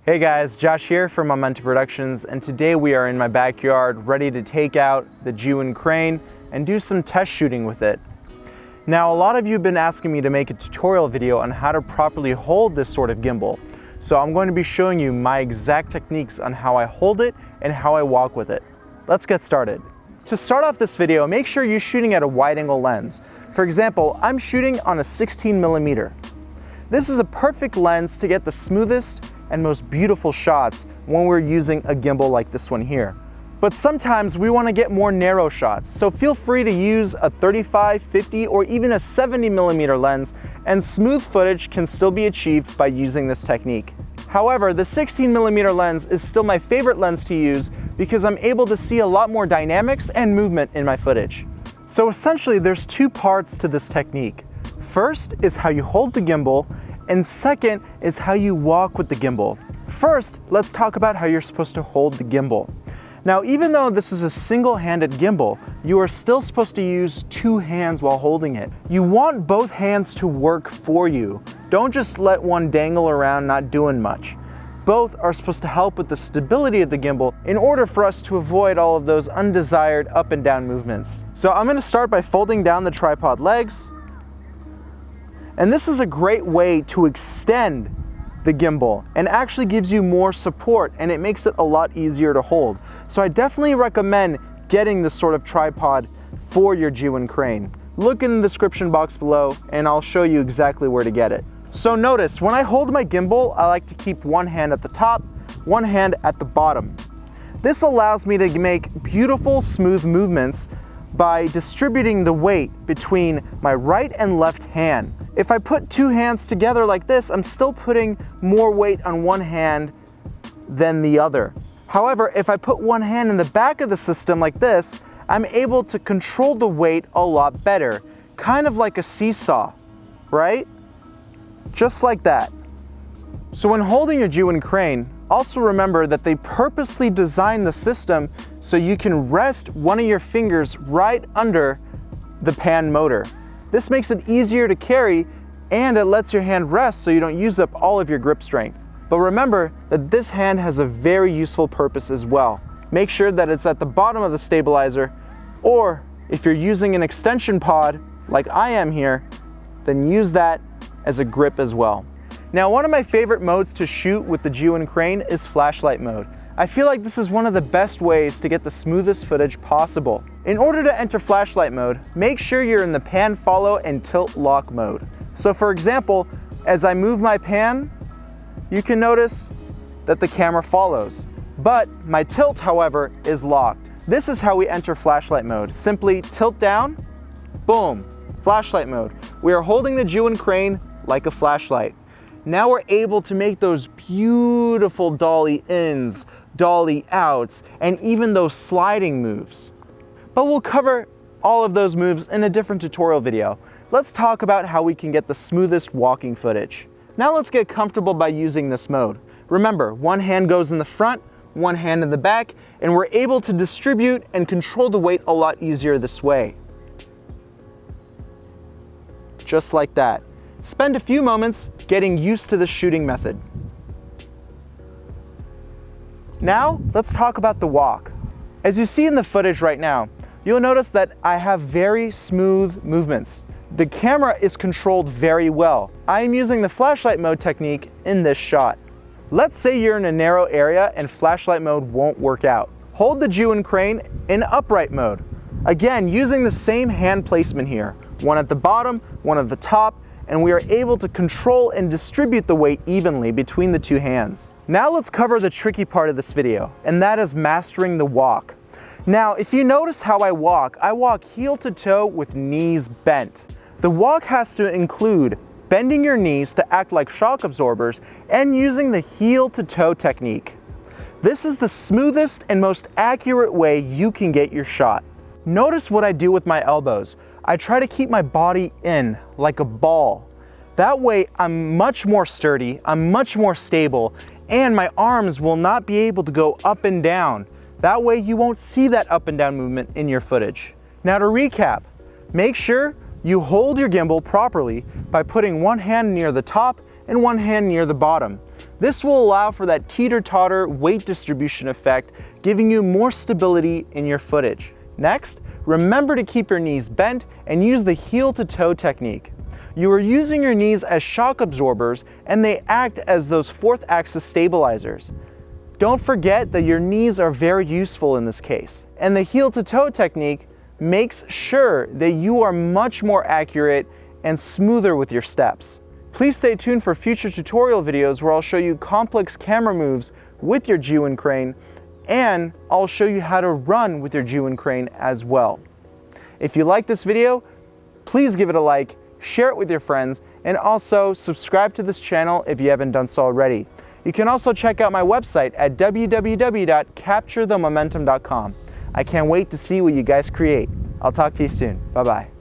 Hey guys, Josh here from Momenta Productions, and today we are in my backyard ready to take out the Zhiyun Crane and do some test shooting with it. Now, a lot of you have been asking me to make a tutorial video on how to properly hold this sort of gimbal. So I'm going to be showing you my exact techniques on how I hold it and how I walk with it. Let's get started. To start off this video, make sure you're shooting at a wide angle lens. For example, I'm shooting on a 16mm. This is a perfect lens to get the smoothest and most beautiful shots when we're using a gimbal like this one here. But sometimes we want to get more narrow shots, so feel free to use a 35, 50, or even a 70mm lens, and smooth footage can still be achieved by using this technique. However, the 16mm lens is still my favorite lens to use because I'm able to see a lot more dynamics and movement in my footage. So essentially there's two parts to this technique. First is how you hold the gimbal, and second is how you walk with the gimbal. First, let's talk about how you're supposed to hold the gimbal. Now, even though this is a single-handed gimbal, you are still supposed to use two hands while holding it. You want both hands to work for you. Don't just let one dangle around not doing much. Both are supposed to help with the stability of the gimbal in order for us to avoid all of those undesired up and down movements. So I'm gonna start by folding down the tripod legs. And this is a great way to extend the gimbal and actually gives you more support, and it makes it a lot easier to hold. So I definitely recommend getting this sort of tripod for your Zhiyun Crane. Look in the description box below and I'll show you exactly where to get it. So notice, when I hold my gimbal, I like to keep one hand at the top, one hand at the bottom. This allows me to make beautiful, smooth movements by distributing the weight between my right and left hand. If I put two hands together like this, I'm still putting more weight on one hand than the other. However, if I put one hand in the back of the system like this, I'm able to control the weight a lot better. Kind of like a seesaw, right? Just like that. So when holding your Zhiyun Crane, also remember that they purposely designed the system so you can rest one of your fingers right under the pan motor. This makes it easier to carry, and it lets your hand rest so you don't use up all of your grip strength. But remember that this hand has a very useful purpose as well. Make sure that it's at the bottom of the stabilizer, or if you're using an extension pod like I am here, then use that as a grip as well. Now, one of my favorite modes to shoot with the Zhiyun Crane is flashlight mode. I feel like this is one of the best ways to get the smoothest footage possible. In order to enter flashlight mode, make sure you're in the pan follow and tilt lock mode. So for example, as I move my pan, you can notice that the camera follows. But my tilt, however, is locked. This is how we enter flashlight mode. Simply tilt down, boom, flashlight mode. We are holding the Zhiyun Crane like a flashlight. Now we're able to make those beautiful dolly ins, dolly outs, and even those sliding moves. But we'll cover all of those moves in a different tutorial video. Let's talk about how we can get the smoothest walking footage. Now let's get comfortable by using this mode. Remember, one hand goes in the front, one hand in the back, and we're able to distribute and control the weight a lot easier this way. Just like that. Spend a few moments getting used to the shooting method. Now, let's talk about the walk. As you see in the footage right now, you'll notice that I have very smooth movements. The camera is controlled very well. I am using the flashlight mode technique in this shot. Let's say you're in a narrow area and flashlight mode won't work out. Hold the Zhiyun Crane in upright mode. Again, using the same hand placement here. One at the bottom, one at the top, and we are able to control and distribute the weight evenly between the two hands. Now let's cover the tricky part of this video, and that is mastering the walk. Now, if you notice how I walk heel to toe with knees bent. The walk has to include bending your knees to act like shock absorbers and using the heel to toe technique. This is the smoothest and most accurate way you can get your shot. Notice what I do with my elbows. I try to keep my body in like a ball. That way I'm much more sturdy, I'm much more stable, and my arms will not be able to go up and down. That way you won't see that up and down movement in your footage. Now to recap, make sure you hold your gimbal properly by putting one hand near the top and one hand near the bottom. This will allow for that teeter-totter weight distribution effect, giving you more stability in your footage. Next, remember to keep your knees bent and use the heel-to-toe technique. You are using your knees as shock absorbers, and they act as those fourth axis stabilizers. Don't forget that your knees are very useful in this case. And the heel-to-toe technique makes sure that you are much more accurate and smoother with your steps. Please stay tuned for future tutorial videos where I'll show you complex camera moves with your Zhiyun Crane, and I'll show you how to run with your Zhiyun Crane as well. If you like this video, please give it a like, share it with your friends, and also subscribe to this channel if you haven't done so already. You can also check out my website at www.capturethemomentum.com. I can't wait to see what you guys create. I'll talk to you soon. Bye-bye.